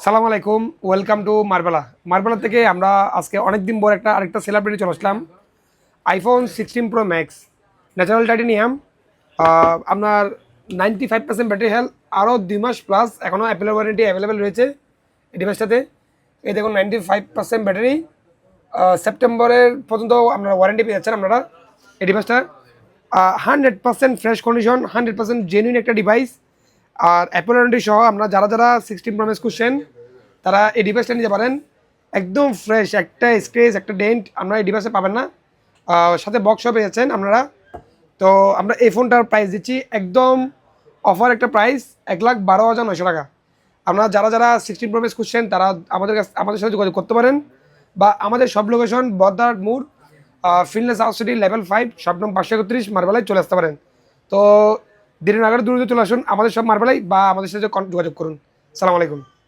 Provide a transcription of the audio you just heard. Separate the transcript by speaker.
Speaker 1: সালাম আলাইকুম, welcome to মার্বেলা থেকে আমরা আজকে অনেকদিন পর আরেকটা সেলিব্রিটি চলে আসলাম। IPhone 16 pro max natural titanium, আপনার 95% ব্যাটারি হেলথ, আরও 2 মাস প্লাস এখনও অ্যাপেলের ওয়ারেন্টি অ্যাভেলেবেল রয়েছে এই ডিভাইসটাতে। এই দেখুন 95% ব্যাটারি, সেপ্টেম্বরের পর্যন্ত আপনারা ওয়ারেন্টি পেয়ে যাচ্ছেন আপনারা এই ডিভাইসটা। 100% ফ্রেশ কন্ডিশন, 100% জেনুইন একটা ডিভাইস। আর অ্যাপেল ওয়ারেন্টি সহ আমরা যারা 16 প্রো ম্যাক্স খুঁজছেন তারা এই ডিভাইসটা নিতে পারেন। একদম ফ্রেশ, একটা স্ক্রেচ একটা ডেন্ট আমরা এই ডিভাইসে পাবেন না। সাথে বক্সও পেয়ে যাচ্ছেন আপনারা। তো আমরা এই ফোনটার প্রাইস দিচ্ছি একদম অফার একটা প্রাইস, 1,12,900 টাকা। আপনারা যারা 16 প্রো ম্যাক্স খুঁজছেন তারা আমাদের সাথে যোগাযোগ করতে পারেন, বা আমাদের সব লোকেশন বদ্দার মোড়, fitness house city level 5 shop number 531 মার্বেলায় চলে আসতে পারেন। তো দেরি না করে দ্রুত চলে আসুন আমাদের সব মার্বেলাই, বা আমাদের সাথে যোগাযোগ করুন। সালাম আলাইকুম।